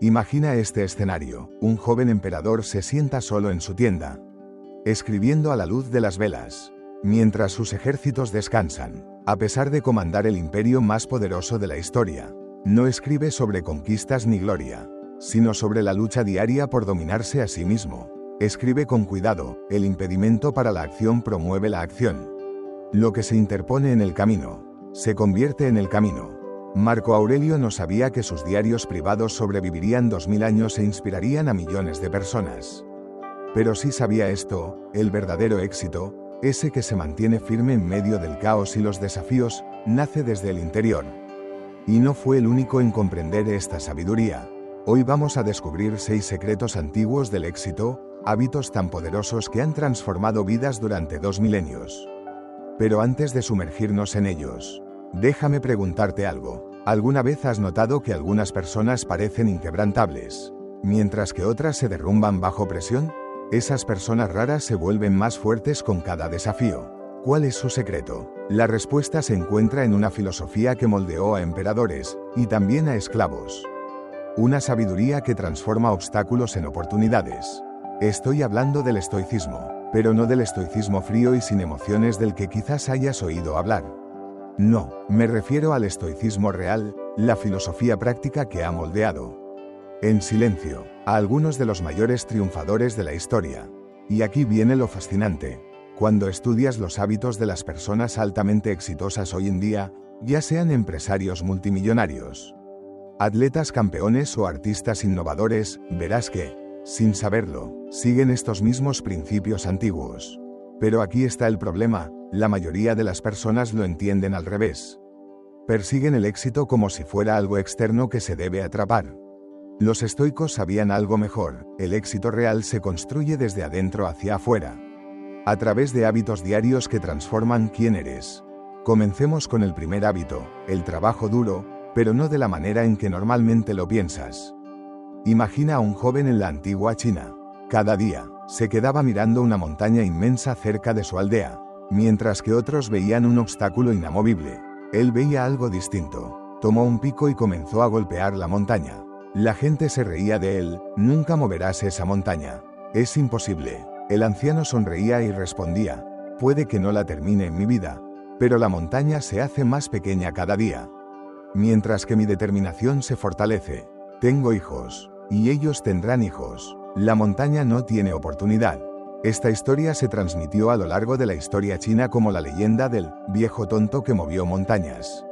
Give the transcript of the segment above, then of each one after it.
Imagina este escenario: un joven emperador se sienta solo en su tienda, escribiendo a la luz de las velas, mientras sus ejércitos descansan. A pesar de comandar el imperio más poderoso de la historia, no escribe sobre conquistas ni gloria, sino sobre la lucha diaria por dominarse a sí mismo. Escribe con cuidado: el impedimento para la acción promueve la acción. Lo que se interpone en el camino, se convierte en el camino. Marco Aurelio no sabía que sus diarios privados sobrevivirían 2000 años e inspirarían a millones de personas. Pero sí sabía esto: el verdadero éxito, ese que se mantiene firme en medio del caos y los desafíos, nace desde el interior. Y no fue el único en comprender esta sabiduría. Hoy vamos a descubrir 6 secretos antiguos del éxito, hábitos tan poderosos que han transformado vidas durante 2 milenios. Pero antes de sumergirnos en ellos, déjame preguntarte algo. ¿Alguna vez has notado que algunas personas parecen inquebrantables, mientras que otras se derrumban bajo presión? Esas personas raras se vuelven más fuertes con cada desafío. ¿Cuál es su secreto? La respuesta se encuentra en una filosofía que moldeó a emperadores, y también a esclavos. Una sabiduría que transforma obstáculos en oportunidades. Estoy hablando del estoicismo, pero no del estoicismo frío y sin emociones del que quizás hayas oído hablar. No, me refiero al estoicismo real, la filosofía práctica que ha moldeado, en silencio, a algunos de los mayores triunfadores de la historia. Y aquí viene lo fascinante. Cuando estudias los hábitos de las personas altamente exitosas hoy en día, ya sean empresarios multimillonarios, atletas campeones o artistas innovadores, verás que, sin saberlo, siguen estos mismos principios antiguos. Pero aquí está el problema: la mayoría de las personas lo entienden al revés. Persiguen el éxito como si fuera algo externo que se debe atrapar. Los estoicos sabían algo mejor: el éxito real se construye desde adentro hacia afuera, a través de hábitos diarios que transforman quién eres. Comencemos con el primer hábito: el trabajo duro, pero no de la manera en que normalmente lo piensas. Imagina a un joven en la antigua China. Cada día, se quedaba mirando una montaña inmensa cerca de su aldea, mientras que otros veían un obstáculo inamovible. Él veía algo distinto. Tomó un pico y comenzó a golpear la montaña. La gente se reía de él: nunca moverás esa montaña. Es imposible. El anciano sonreía y respondía: puede que no la termine en mi vida, pero la montaña se hace más pequeña cada día. Mientras que mi determinación se fortalece. Tengo hijos, y ellos tendrán hijos. La montaña no tiene oportunidad. Esta historia se transmitió a lo largo de la historia china como la leyenda del viejo tonto que movió montañas.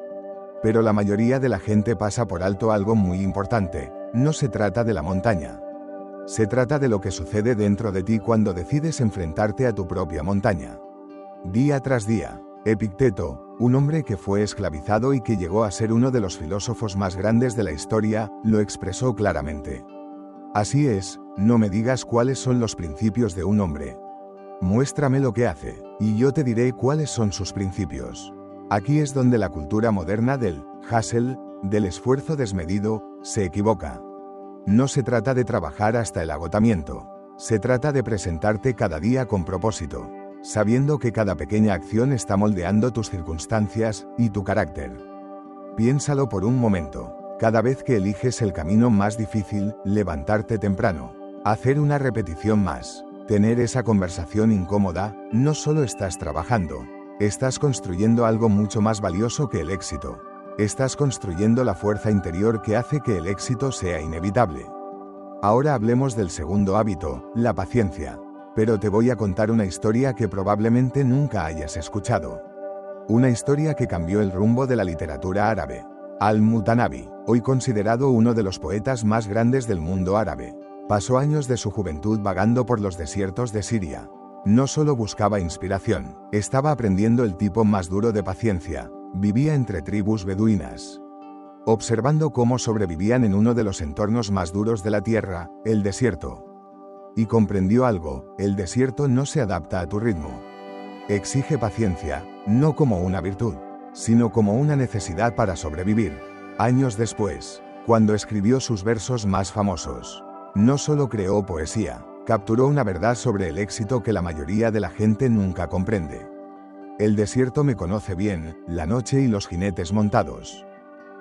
Pero la mayoría de la gente pasa por alto algo muy importante: no se trata de la montaña. Se trata de lo que sucede dentro de ti cuando decides enfrentarte a tu propia montaña. Día tras día. Epicteto, un hombre que fue esclavizado y que llegó a ser uno de los filósofos más grandes de la historia, lo expresó claramente. Así es: no me digas cuáles son los principios de un hombre. Muéstrame lo que hace, y yo te diré cuáles son sus principios. Aquí es donde la cultura moderna del hustle, del esfuerzo desmedido, se equivoca. No se trata de trabajar hasta el agotamiento. Se trata de presentarte cada día con propósito, sabiendo que cada pequeña acción está moldeando tus circunstancias y tu carácter. Piénsalo por un momento. Cada vez que eliges el camino más difícil, levantarte temprano, hacer una repetición más, tener esa conversación incómoda, no solo estás trabajando, estás construyendo algo mucho más valioso que el éxito. Estás construyendo la fuerza interior que hace que el éxito sea inevitable. Ahora hablemos del segundo hábito, la paciencia. Pero te voy a contar una historia que probablemente nunca hayas escuchado. Una historia que cambió el rumbo de la literatura árabe. Al-Mutanabi, hoy considerado uno de los poetas más grandes del mundo árabe, pasó años de su juventud vagando por los desiertos de Siria. No solo buscaba inspiración, estaba aprendiendo el tipo más duro de paciencia. Vivía entre tribus beduinas, observando cómo sobrevivían en uno de los entornos más duros de la tierra, el desierto. Y comprendió algo: el desierto no se adapta a tu ritmo. Exige paciencia, no como una virtud, sino como una necesidad para sobrevivir. Años después, cuando escribió sus versos más famosos, no solo creó poesía, capturó una verdad sobre el éxito que la mayoría de la gente nunca comprende. El desierto me conoce bien: la noche y los jinetes montados,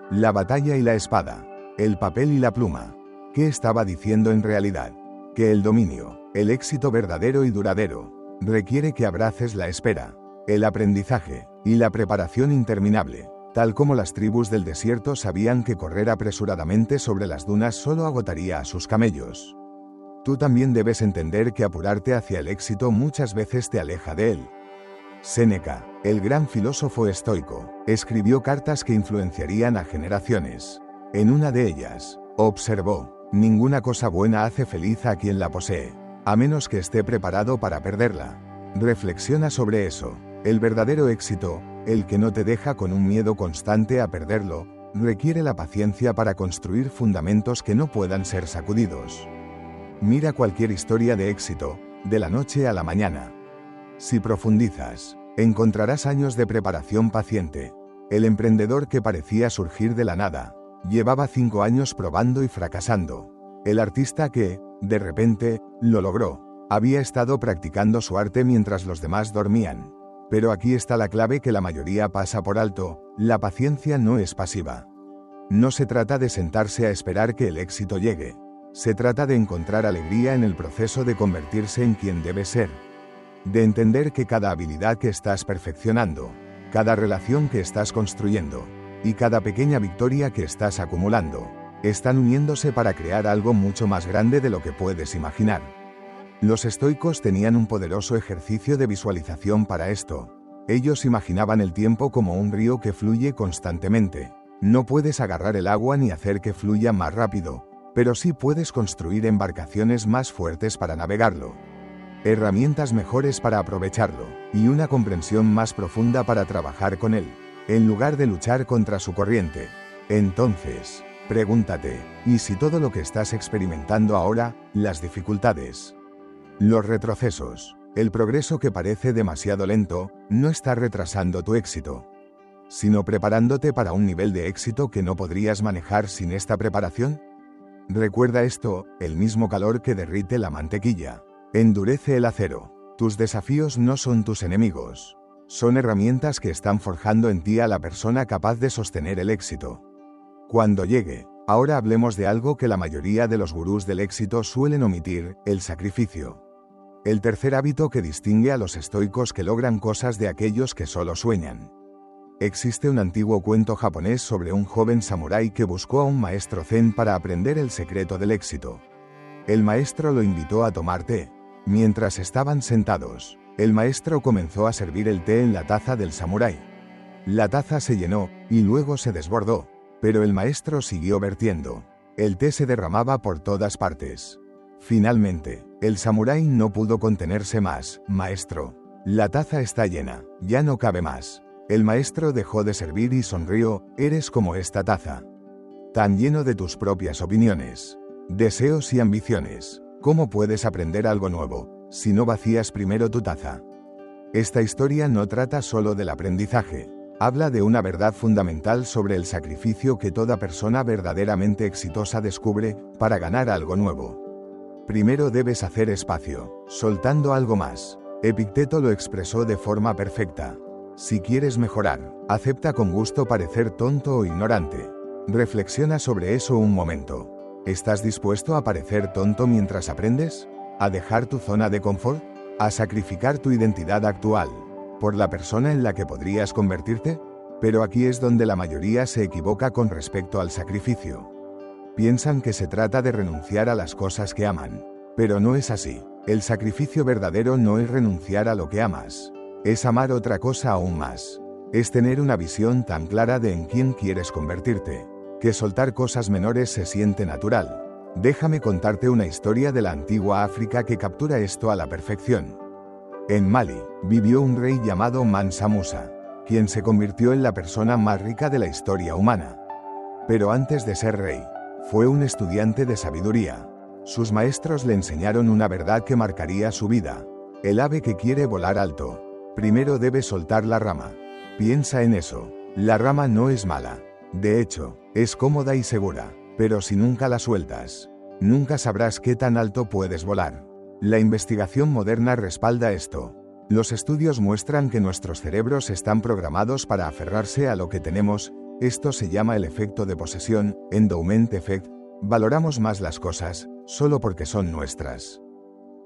la batalla y la espada, el papel y la pluma. ¿Qué estaba diciendo en realidad? Que el dominio, el éxito verdadero y duradero, requiere que abraces la espera, el aprendizaje y la preparación interminable. Tal como las tribus del desierto sabían que correr apresuradamente sobre las dunas solo agotaría a sus camellos. Tú también debes entender que apurarte hacia el éxito muchas veces te aleja de él. Séneca, el gran filósofo estoico, escribió cartas que influenciarían a generaciones. En una de ellas, observó: ninguna cosa buena hace feliz a quien la posee, a menos que esté preparado para perderla. Reflexiona sobre eso. El verdadero éxito, el que no te deja con un miedo constante a perderlo, requiere la paciencia para construir fundamentos que no puedan ser sacudidos. Mira cualquier historia de éxito, de la noche a la mañana. Si profundizas, encontrarás años de preparación paciente. El emprendedor que parecía surgir de la nada, llevaba 5 años probando y fracasando. El artista que, de repente, lo logró, había estado practicando su arte mientras los demás dormían. Pero aquí está la clave que la mayoría pasa por alto: la paciencia no es pasiva. No se trata de sentarse a esperar que el éxito llegue. Se trata de encontrar alegría en el proceso de convertirse en quien debes ser. De entender que cada habilidad que estás perfeccionando, cada relación que estás construyendo, y cada pequeña victoria que estás acumulando, están uniéndose para crear algo mucho más grande de lo que puedes imaginar. Los estoicos tenían un poderoso ejercicio de visualización para esto. Ellos imaginaban el tiempo como un río que fluye constantemente. No puedes agarrar el agua ni hacer que fluya más rápido, pero sí puedes construir embarcaciones más fuertes para navegarlo, herramientas mejores para aprovecharlo, y una comprensión más profunda para trabajar con él, en lugar de luchar contra su corriente. Entonces, pregúntate: ¿y si todo lo que estás experimentando ahora, las dificultades, los retrocesos, el progreso que parece demasiado lento, no está retrasando tu éxito, sino preparándote para un nivel de éxito que no podrías manejar sin esta preparación? Recuerda esto: el mismo calor que derrite la mantequilla endurece el acero. Tus desafíos no son tus enemigos. Son herramientas que están forjando en ti a la persona capaz de sostener el éxito. Cuando llegue. Ahora hablemos de algo que la mayoría de los gurús del éxito suelen omitir: el sacrificio. El tercer hábito que distingue a los estoicos que logran cosas de aquellos que solo sueñan. Existe un antiguo cuento japonés sobre un joven samurái que buscó a un maestro zen para aprender el secreto del éxito. El maestro lo invitó a tomar té. Mientras estaban sentados, el maestro comenzó a servir el té en la taza del samurái. La taza se llenó, y luego se desbordó, pero el maestro siguió vertiendo. El té se derramaba por todas partes. Finalmente, el samurái no pudo contenerse más. «Maestro, la taza está llena, ya no cabe más». El maestro dejó de servir y sonrió: «Eres como esta taza, tan lleno de tus propias opiniones, deseos y ambiciones. ¿Cómo puedes aprender algo nuevo si no vacías primero tu taza?». Esta historia no trata solo del aprendizaje. Habla de una verdad fundamental sobre el sacrificio que toda persona verdaderamente exitosa descubre para ganar algo nuevo. Primero debes hacer espacio, soltando algo más. Epicteto lo expresó de forma perfecta: si quieres mejorar, acepta con gusto parecer tonto o ignorante. Reflexiona sobre eso un momento. ¿Estás dispuesto a parecer tonto mientras aprendes? ¿A dejar tu zona de confort? ¿A sacrificar tu identidad actual por la persona en la que podrías convertirte? Pero aquí es donde la mayoría se equivoca con respecto al sacrificio. Piensan que se trata de renunciar a las cosas que aman. Pero no es así. El sacrificio verdadero no es renunciar a lo que amas. Es amar otra cosa aún más. Es tener una visión tan clara de en quién quieres convertirte, que soltar cosas menores se siente natural. Déjame contarte una historia de la antigua África que captura esto a la perfección. En Mali, vivió un rey llamado Mansa Musa, quien se convirtió en la persona más rica de la historia humana. Pero antes de ser rey, fue un estudiante de sabiduría. Sus maestros le enseñaron una verdad que marcaría su vida: el ave que quiere volar alto, primero debe soltar la rama. Piensa en eso. La rama no es mala. De hecho, es cómoda y segura. Pero si nunca la sueltas, nunca sabrás qué tan alto puedes volar. La investigación moderna respalda esto. Los estudios muestran que nuestros cerebros están programados para aferrarse a lo que tenemos. Esto se llama el efecto de posesión, endowment effect, Valoramos más las cosas, solo porque son nuestras.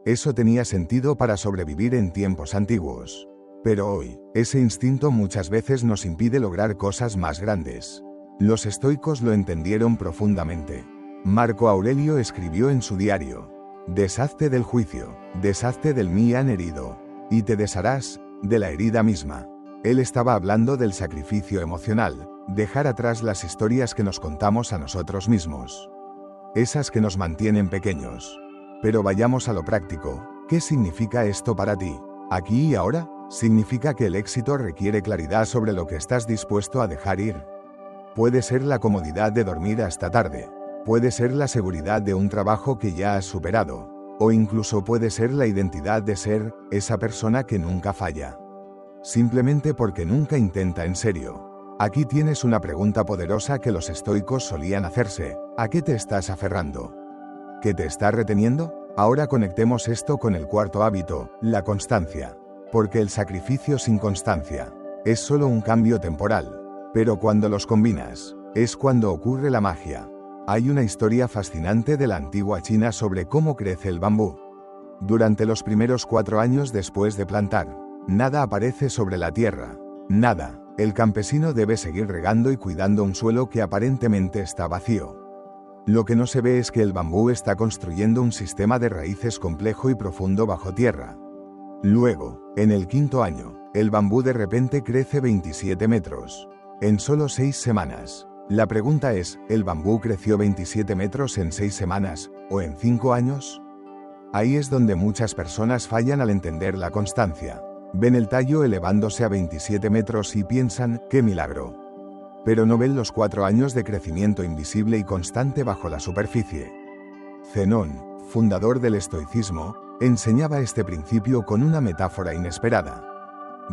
Eso tenía sentido para sobrevivir en tiempos antiguos. Pero hoy, ese instinto muchas veces nos impide lograr cosas más grandes. Los estoicos lo entendieron profundamente. Marco Aurelio escribió en su diario: «Deshazte del juicio, deshazte del mí han herido, y te desharás de la herida misma». Él estaba hablando del sacrificio emocional, dejar atrás las historias que nos contamos a nosotros mismos. Esas que nos mantienen pequeños. Pero vayamos a lo práctico. ¿Qué significa esto para ti? ¿Aquí y ahora? Significa que el éxito requiere claridad sobre lo que estás dispuesto a dejar ir. Puede ser la comodidad de dormir hasta tarde. Puede ser la seguridad de un trabajo que ya has superado. O incluso puede ser la identidad de ser esa persona que nunca falla. Simplemente porque nunca intenta en serio. Aquí tienes una pregunta poderosa que los estoicos solían hacerse. ¿A qué te estás aferrando? ¿Qué te está reteniendo? Ahora conectemos esto con el cuarto hábito, la constancia. Porque el sacrificio sin constancia es solo un cambio temporal. Pero cuando los combinas, es cuando ocurre la magia. Hay una historia fascinante de la antigua China sobre cómo crece el bambú. Durante los primeros 4 años después de plantar, nada aparece sobre la tierra. Nada. El campesino debe seguir regando y cuidando un suelo que aparentemente está vacío. Lo que no se ve es que el bambú está construyendo un sistema de raíces complejo y profundo bajo tierra. Luego, en el 5.º año, el bambú de repente crece 27 metros. En solo 6 semanas. La pregunta es, ¿el bambú creció 27 metros en 6 semanas, o en 5 años? Ahí es donde muchas personas fallan al entender la constancia. Ven el tallo elevándose a 27 metros y piensan, ¡qué milagro! Pero no ven los 4 años de crecimiento invisible y constante bajo la superficie. Zenón, fundador del estoicismo, enseñaba este principio con una metáfora inesperada.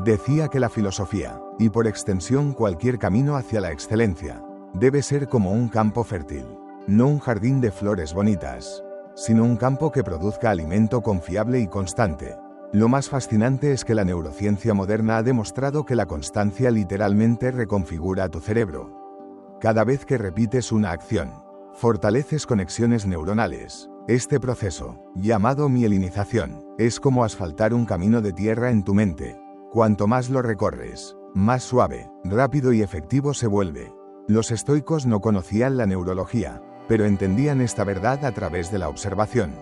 Decía que la filosofía, y por extensión cualquier camino hacia la excelencia, debe ser como un campo fértil, no un jardín de flores bonitas, sino un campo que produzca alimento confiable y constante. Lo más fascinante es que la neurociencia moderna ha demostrado que la constancia literalmente reconfigura tu cerebro. Cada vez que repites una acción, fortaleces conexiones neuronales. Este proceso, llamado mielinización, es como asfaltar un camino de tierra en tu mente. Cuanto más lo recorres, más suave, rápido y efectivo se vuelve. Los estoicos no conocían la neurología, pero entendían esta verdad a través de la observación.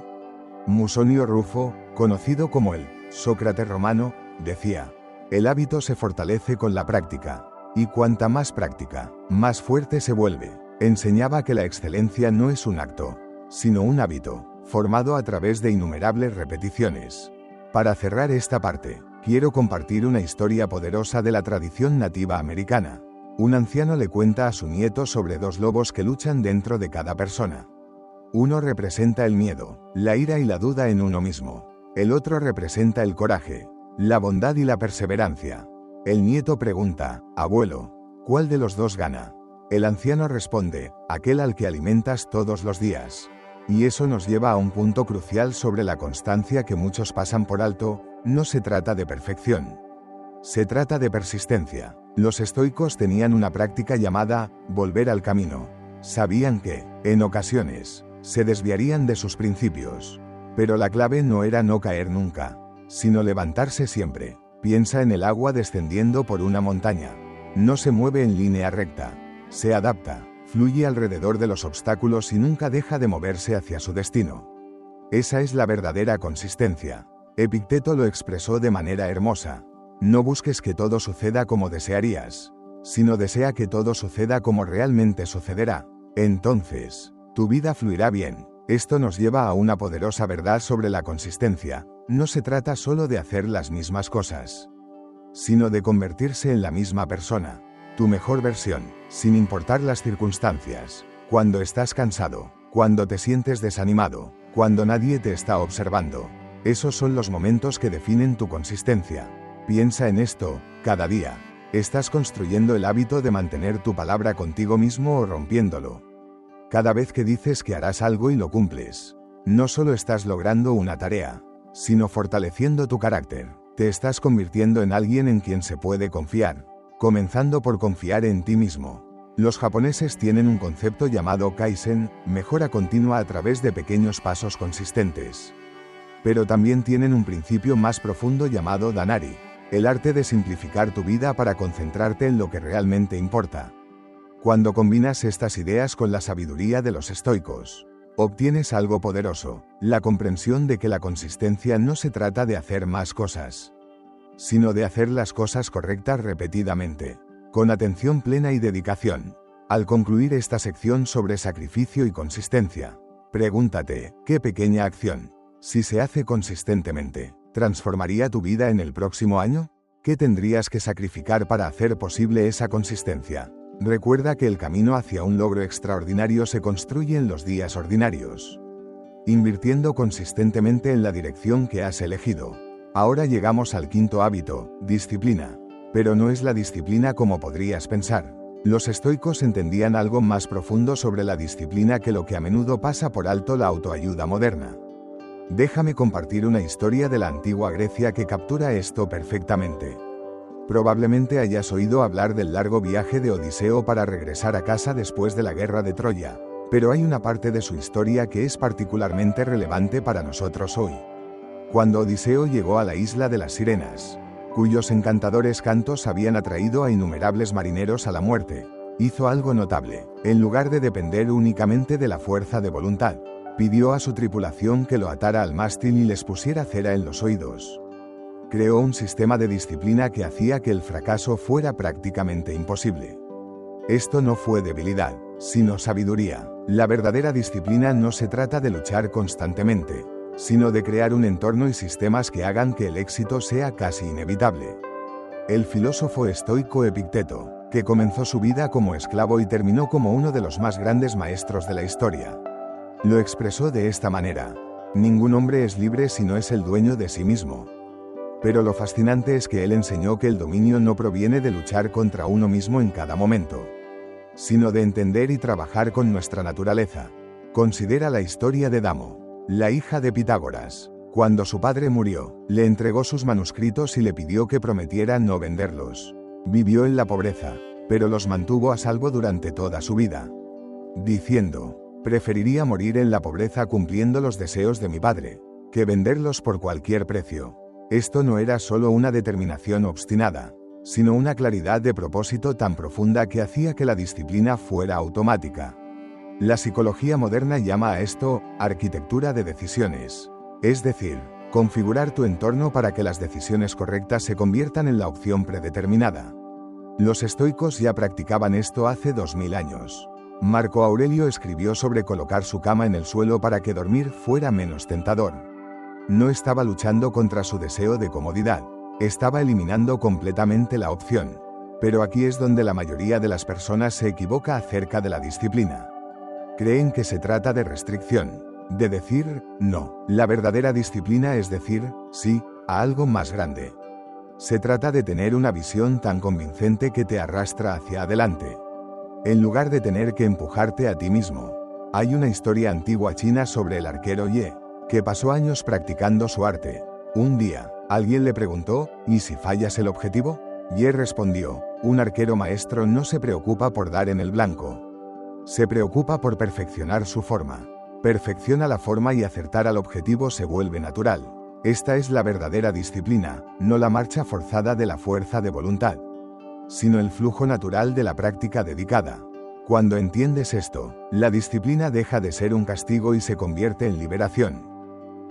Musonio Rufo, conocido como el Sócrates romano, decía: el hábito se fortalece con la práctica, y cuanta más práctica, más fuerte se vuelve. Enseñaba que la excelencia no es un acto, sino un hábito, formado a través de innumerables repeticiones. Para cerrar esta parte, quiero compartir una historia poderosa de la tradición nativa americana. Un anciano le cuenta a su nieto sobre 2 lobos que luchan dentro de cada persona. Uno representa el miedo, la ira y la duda en uno mismo. El otro representa el coraje, la bondad y la perseverancia. El nieto pregunta: abuelo, ¿cuál de los 2 gana? El anciano responde: aquel al que alimentas todos los días. Y eso nos lleva a un punto crucial sobre la constancia que muchos pasan por alto. No se trata de perfección. Se trata de persistencia. Los estoicos tenían una práctica llamada volver al camino. Sabían que, en ocasiones, se desviarían de sus principios. Pero la clave no era no caer nunca, sino levantarse siempre. Piensa en el agua descendiendo por una montaña. No se mueve en línea recta. Se adapta, fluye alrededor de los obstáculos y nunca deja de moverse hacia su destino. Esa es la verdadera consistencia. Epicteto lo expresó de manera hermosa. No busques que todo suceda como desearías, sino desea que todo suceda como realmente sucederá. Entonces, tu vida fluirá bien. Esto nos lleva a una poderosa verdad sobre la consistencia. No se trata solo de hacer las mismas cosas, sino de convertirse en la misma persona, tu mejor versión, sin importar las circunstancias. Cuando estás cansado, cuando te sientes desanimado, cuando nadie te está observando. Esos son los momentos que definen tu consistencia. Piensa en esto, cada día. ¿Estás construyendo el hábito de mantener tu palabra contigo mismo o rompiéndolo? Cada vez que dices que harás algo y lo cumples, no solo estás logrando una tarea, sino fortaleciendo tu carácter. Te estás convirtiendo en alguien en quien se puede confiar, comenzando por confiar en ti mismo. Los japoneses tienen un concepto llamado Kaizen, mejora continua a través de pequeños pasos consistentes. Pero también tienen un principio más profundo llamado Danari, el arte de simplificar tu vida para concentrarte en lo que realmente importa. Cuando combinas estas ideas con la sabiduría de los estoicos, obtienes algo poderoso, la comprensión de que la consistencia no se trata de hacer más cosas, sino de hacer las cosas correctas repetidamente, con atención plena y dedicación. Al concluir esta sección sobre sacrificio y consistencia, pregúntate, ¿qué pequeña acción, si se hace consistentemente, transformaría tu vida en el próximo año? ¿Qué tendrías que sacrificar para hacer posible esa consistencia? Recuerda que el camino hacia un logro extraordinario se construye en los días ordinarios, invirtiendo consistentemente en la dirección que has elegido. Ahora llegamos al quinto hábito, disciplina. Pero no es la disciplina como podrías pensar. Los estoicos entendían algo más profundo sobre la disciplina que lo que a menudo pasa por alto la autoayuda moderna. Déjame compartir una historia de la antigua Grecia que captura esto perfectamente. Probablemente hayas oído hablar del largo viaje de Odiseo para regresar a casa después de la guerra de Troya, pero hay una parte de su historia que es particularmente relevante para nosotros hoy. Cuando Odiseo llegó a la isla de las Sirenas, cuyos encantadores cantos habían atraído a innumerables marineros a la muerte, hizo algo notable. En lugar de depender únicamente de la fuerza de voluntad, pidió a su tripulación que lo atara al mástil y les pusiera cera en los oídos. Creó un sistema de disciplina que hacía que el fracaso fuera prácticamente imposible. Esto no fue debilidad, sino sabiduría. La verdadera disciplina no se trata de luchar constantemente, sino de crear un entorno y sistemas que hagan que el éxito sea casi inevitable. El filósofo estoico Epicteto, que comenzó su vida como esclavo y terminó como uno de los más grandes maestros de la historia, lo expresó de esta manera: ningún hombre es libre si no es el dueño de sí mismo. Pero lo fascinante es que él enseñó que el dominio no proviene de luchar contra uno mismo en cada momento, sino de entender y trabajar con nuestra naturaleza. Considera la historia de Damo, la hija de Pitágoras. Cuando su padre murió, le entregó sus manuscritos y le pidió que prometiera no venderlos. Vivió en la pobreza, pero los mantuvo a salvo durante toda su vida, diciendo: preferiría morir en la pobreza cumpliendo los deseos de mi padre, que venderlos por cualquier precio. Esto no era solo una determinación obstinada, sino una claridad de propósito tan profunda que hacía que la disciplina fuera automática. La psicología moderna llama a esto arquitectura de decisiones, es decir, configurar tu entorno para que las decisiones correctas se conviertan en la opción predeterminada. Los estoicos ya practicaban esto hace 2000 años. Marco Aurelio escribió sobre colocar su cama en el suelo para que dormir fuera menos tentador. No estaba luchando contra su deseo de comodidad, estaba eliminando completamente la opción. Pero aquí es donde la mayoría de las personas se equivoca acerca de la disciplina. Creen que se trata de restricción, de decir no. La verdadera disciplina es decir sí a algo más grande. Se trata de tener una visión tan convincente que te arrastra hacia adelante, en lugar de tener que empujarte a ti mismo. Hay una historia antigua china sobre el arquero Ye, que pasó años practicando su arte. Un día, alguien le preguntó: ¿y si fallas el objetivo? Ye respondió: un arquero maestro no se preocupa por dar en el blanco. Se preocupa por perfeccionar su forma. Perfecciona la forma y acertar al objetivo se vuelve natural. Esta es la verdadera disciplina, no la marcha forzada de la fuerza de voluntad, sino el flujo natural de la práctica dedicada. Cuando entiendes esto, la disciplina deja de ser un castigo y se convierte en liberación.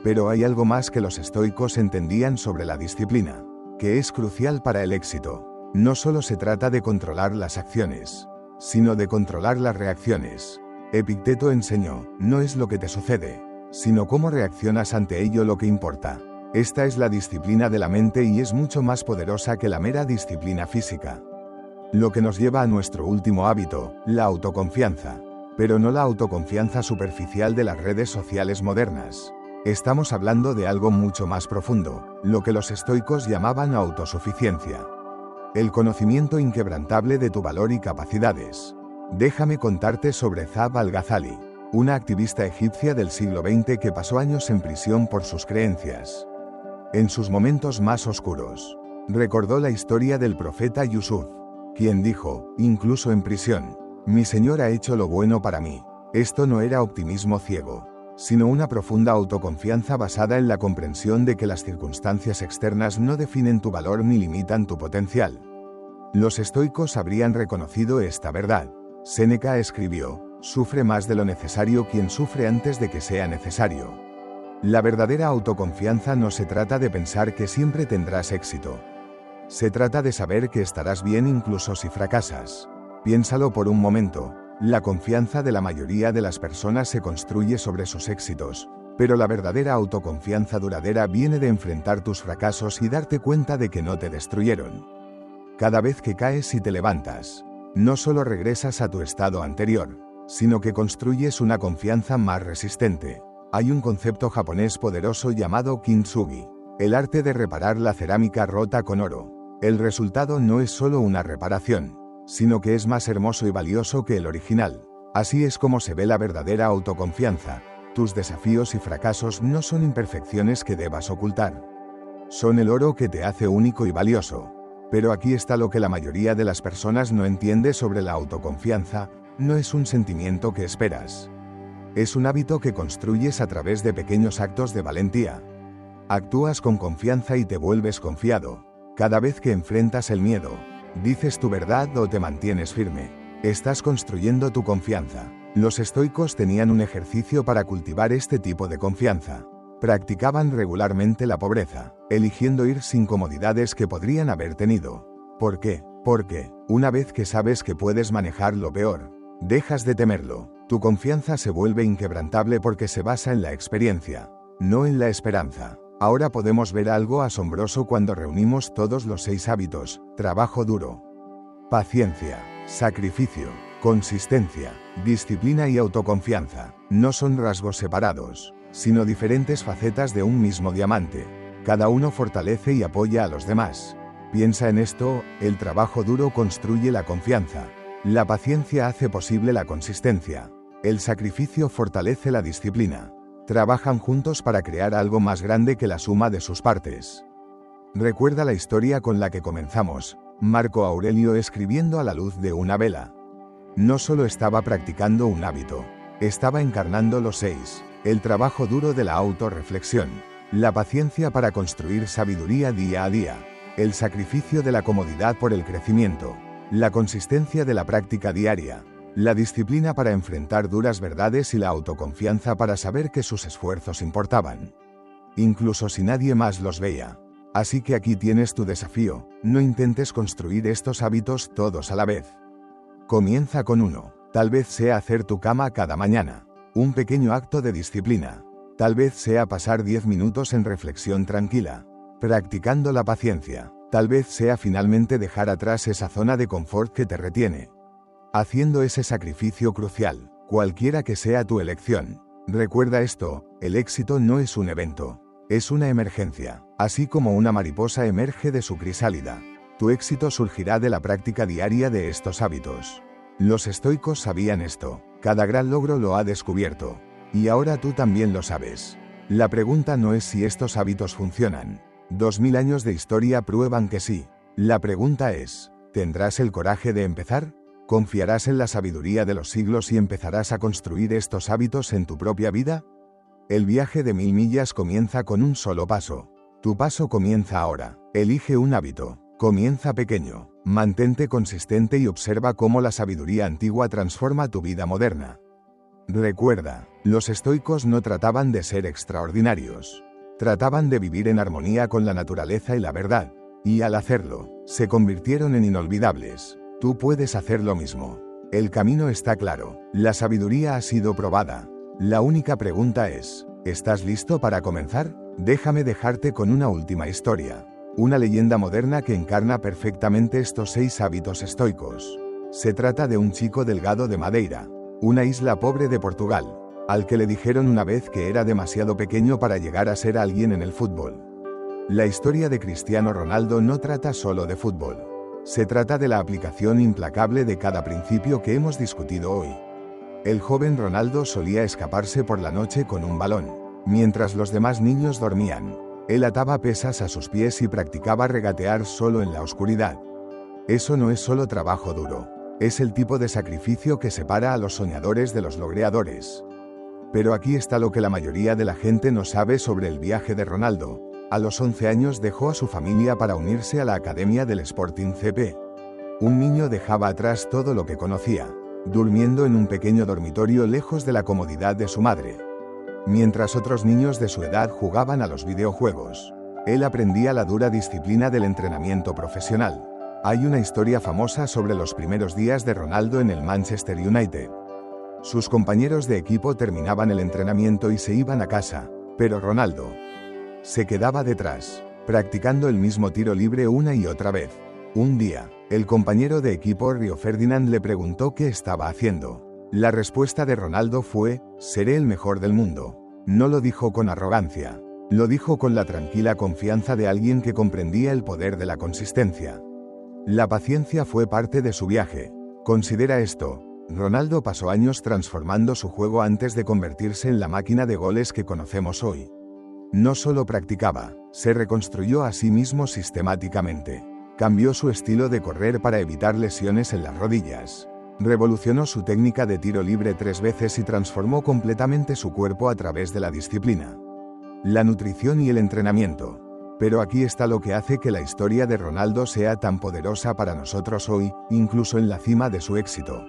Pero hay algo más que los estoicos entendían sobre la disciplina, que es crucial para el éxito. No solo se trata de controlar las acciones, sino de controlar las reacciones. Epicteto enseñó: no es lo que te sucede, sino cómo reaccionas ante ello lo que importa. Esta es la disciplina de la mente y es mucho más poderosa que la mera disciplina física. Lo que nos lleva a nuestro último hábito, la autoconfianza. Pero no la autoconfianza superficial de las redes sociales modernas. Estamos hablando de algo mucho más profundo, lo que los estoicos llamaban autosuficiencia. El conocimiento inquebrantable de tu valor y capacidades. Déjame contarte sobre Zab al-Ghazali, una activista egipcia del siglo XX que pasó años en prisión por sus creencias. En sus momentos más oscuros, recordó la historia del profeta Yusuf, quien dijo, incluso en prisión, Mi Señor ha hecho lo bueno para mí. Esto no era optimismo ciego, sino una profunda autoconfianza basada en la comprensión de que las circunstancias externas no definen tu valor ni limitan tu potencial. Los estoicos habrían reconocido esta verdad. Séneca escribió: sufre más de lo necesario quien sufre antes de que sea necesario. La verdadera autoconfianza no se trata de pensar que siempre tendrás éxito. Se trata de saber que estarás bien incluso si fracasas. Piénsalo por un momento. La confianza de la mayoría de las personas se construye sobre sus éxitos, pero la verdadera autoconfianza duradera viene de enfrentar tus fracasos y darte cuenta de que no te destruyeron. Cada vez que caes y te levantas, no solo regresas a tu estado anterior, sino que construyes una confianza más resistente. Hay un concepto japonés poderoso llamado kintsugi, el arte de reparar la cerámica rota con oro. El resultado no es solo una reparación, sino que es más hermoso y valioso que el original. Así es como se ve la verdadera autoconfianza. Tus desafíos y fracasos no son imperfecciones que debas ocultar. Son el oro que te hace único y valioso. Pero aquí está lo que la mayoría de las personas no entiende sobre la autoconfianza: no es un sentimiento que esperas. Es un hábito que construyes a través de pequeños actos de valentía. Actúas con confianza y te vuelves confiado. Cada vez que enfrentas el miedo, dices tu verdad o te mantienes firme. Estás construyendo tu confianza. Los estoicos tenían un ejercicio para cultivar este tipo de confianza. Practicaban regularmente la pobreza, eligiendo ir sin comodidades que podrían haber tenido. ¿Por qué? Porque, una vez que sabes que puedes manejar lo peor, dejas de temerlo. Tu confianza se vuelve inquebrantable porque se basa en la experiencia, no en la esperanza. Ahora podemos ver algo asombroso cuando reunimos todos los 6 hábitos: trabajo duro, paciencia, sacrificio, consistencia, disciplina y autoconfianza. No son rasgos separados, sino diferentes facetas de un mismo diamante. Cada uno fortalece y apoya a los demás. Piensa en esto: el trabajo duro construye la confianza. La paciencia hace posible la consistencia. El sacrificio fortalece la disciplina. Trabajan juntos para crear algo más grande que la suma de sus partes. Recuerda la historia con la que comenzamos: Marco Aurelio escribiendo a la luz de una vela. No solo estaba practicando un hábito, estaba encarnando los 6: el trabajo duro de la autorreflexión, la paciencia para construir sabiduría día a día, el sacrificio de la comodidad por el crecimiento, la consistencia de la práctica diaria, la disciplina para enfrentar duras verdades y la autoconfianza para saber que sus esfuerzos importaban, incluso si nadie más los veía. Así que aquí tienes tu desafío: no intentes construir estos hábitos todos a la vez. Comienza con uno. Tal vez sea hacer tu cama cada mañana, un pequeño acto de disciplina. Tal vez sea pasar 10 minutos en reflexión tranquila, practicando la paciencia. Tal vez sea finalmente dejar atrás esa zona de confort que te retiene, haciendo ese sacrificio crucial. Cualquiera que sea tu elección, recuerda esto: el éxito no es un evento, es una emergencia. Así como una mariposa emerge de su crisálida, tu éxito surgirá de la práctica diaria de estos hábitos. Los estoicos sabían esto. Cada gran logro lo ha descubierto. Y ahora tú también lo sabes. La pregunta no es si estos hábitos funcionan. 2000 años de historia prueban que sí. La pregunta es: ¿tendrás el coraje de empezar? ¿Confiarás en la sabiduría de los siglos y empezarás a construir estos hábitos en tu propia vida? El viaje de 1000 millas comienza con un solo paso. Tu paso comienza ahora. Elige un hábito. Comienza pequeño. Mantente consistente y observa cómo la sabiduría antigua transforma tu vida moderna. Recuerda, los estoicos no trataban de ser extraordinarios. Trataban de vivir en armonía con la naturaleza y la verdad. Y al hacerlo, se convirtieron en inolvidables. Tú puedes hacer lo mismo. El camino está claro. La sabiduría ha sido probada. La única pregunta es: ¿estás listo para comenzar? Déjame dejarte con una última historia. Una leyenda moderna que encarna perfectamente estos 6 hábitos estoicos. Se trata de un chico delgado de Madeira, una isla pobre de Portugal, al que le dijeron una vez que era demasiado pequeño para llegar a ser alguien en el fútbol. La historia de Cristiano Ronaldo no trata solo de fútbol. Se trata de la aplicación implacable de cada principio que hemos discutido hoy. El joven Ronaldo solía escaparse por la noche con un balón, mientras los demás niños dormían. Él ataba pesas a sus pies y practicaba regatear solo en la oscuridad. Eso no es solo trabajo duro, Es el tipo de sacrificio que separa a los soñadores de los logradores. Pero aquí está lo que la mayoría de la gente no sabe sobre el viaje de Ronaldo. A los 11 años dejó a su familia para unirse a la academia del Sporting CP. Un niño dejaba atrás todo lo que conocía, durmiendo en un pequeño dormitorio lejos de la comodidad de su madre. Mientras otros niños de su edad jugaban a los videojuegos, él aprendía la dura disciplina del entrenamiento profesional. Hay una historia famosa sobre los primeros días de Ronaldo en el Manchester United. Sus compañeros de equipo terminaban el entrenamiento y se iban a casa, pero Ronaldo se quedaba detrás, practicando el mismo tiro libre una y otra vez. Un día, el compañero de equipo Rio Ferdinand le preguntó qué estaba haciendo. La respuesta de Ronaldo fue: seré el mejor del mundo. No lo dijo con arrogancia, lo dijo con la tranquila confianza de alguien que comprendía el poder de la consistencia. La paciencia fue parte de su viaje. Considera esto: Ronaldo pasó años transformando su juego antes de convertirse en la máquina de goles que conocemos hoy. No solo practicaba, se reconstruyó a sí mismo sistemáticamente. Cambió su estilo de correr para evitar lesiones en las rodillas. Revolucionó su técnica de tiro libre 3 veces y transformó completamente su cuerpo a través de la disciplina, la nutrición y el entrenamiento. Pero aquí está lo que hace que la historia de Ronaldo sea tan poderosa para nosotros hoy, incluso en la cima de su éxito.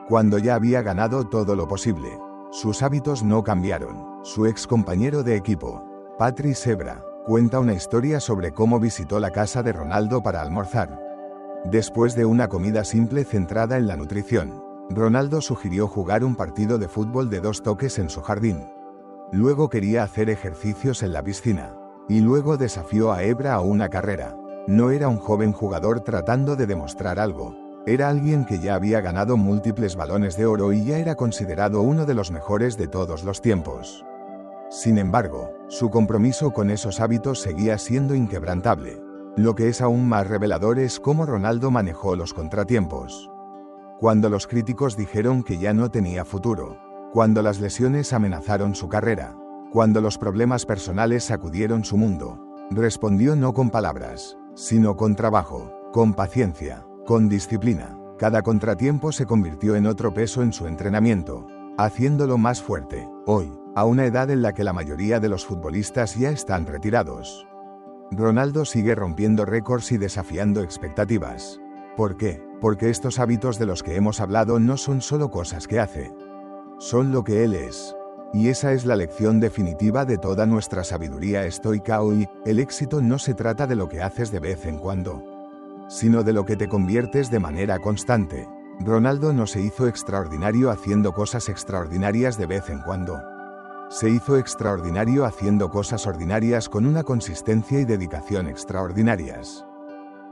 Cuando ya había ganado todo lo posible, sus hábitos no cambiaron. Su ex compañero de equipo, Patrice Evra, cuenta una historia sobre cómo visitó la casa de Ronaldo para almorzar. Después de una comida simple centrada en la nutrición, Ronaldo sugirió jugar un partido de fútbol de 2 toques en su jardín. Luego quería hacer ejercicios en la piscina. Y luego desafió a Evra a una carrera. No era un joven jugador tratando de demostrar algo. Era alguien que ya había ganado múltiples balones de oro y ya era considerado uno de los mejores de todos los tiempos. Sin embargo, su compromiso con esos hábitos seguía siendo inquebrantable. Lo que es aún más revelador es cómo Ronaldo manejó los contratiempos. Cuando los críticos dijeron que ya no tenía futuro, cuando las lesiones amenazaron su carrera, cuando los problemas personales sacudieron su mundo, respondió no con palabras, sino con trabajo, con paciencia, con disciplina. Cada contratiempo se convirtió en otro peso en su entrenamiento, haciéndolo más fuerte. Hoy, a una edad en la que la mayoría de los futbolistas ya están retirados, Ronaldo sigue rompiendo récords y desafiando expectativas. ¿Por qué? Porque estos hábitos de los que hemos hablado no son solo cosas que hace, son lo que él es. Y esa es la lección definitiva de toda nuestra sabiduría estoica hoy: el éxito no se trata de lo que haces de vez en cuando, sino de lo que te conviertes de manera constante. Ronaldo no se hizo extraordinario haciendo cosas extraordinarias de vez en cuando. Se hizo extraordinario haciendo cosas ordinarias con una consistencia y dedicación extraordinarias.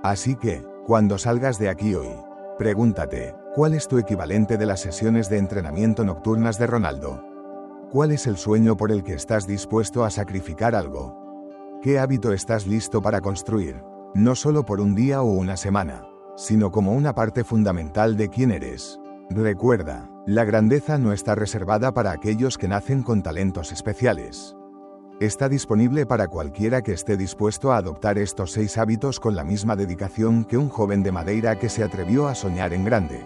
Así que, cuando salgas de aquí hoy, pregúntate: ¿cuál es tu equivalente de las sesiones de entrenamiento nocturnas de Ronaldo? ¿Cuál es el sueño por el que estás dispuesto a sacrificar algo? ¿Qué hábito estás listo para construir? No solo por un día o una semana, sino como una parte fundamental de quién eres. Recuerda, la grandeza no está reservada para aquellos que nacen con talentos especiales. Está disponible para cualquiera que esté dispuesto a adoptar estos 6 hábitos con la misma dedicación que un joven de Madeira que se atrevió a soñar en grande.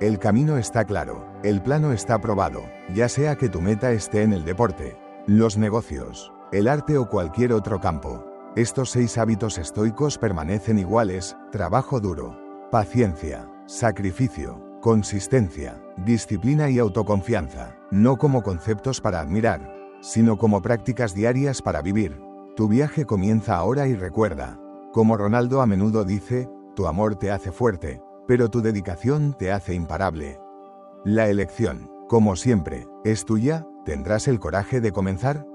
El camino está claro, el plano está probado, ya sea que tu meta esté en el deporte, los negocios, el arte o cualquier otro campo. Estos 6 hábitos estoicos permanecen iguales: trabajo duro, paciencia, sacrificio, consistencia, disciplina y autoconfianza, no como conceptos para admirar, sino como prácticas diarias para vivir. Tu viaje comienza ahora y recuerda, como Ronaldo a menudo dice, tu amor te hace fuerte, pero tu dedicación te hace imparable. La elección, como siempre, es tuya. ¿Tendrás el coraje de comenzar?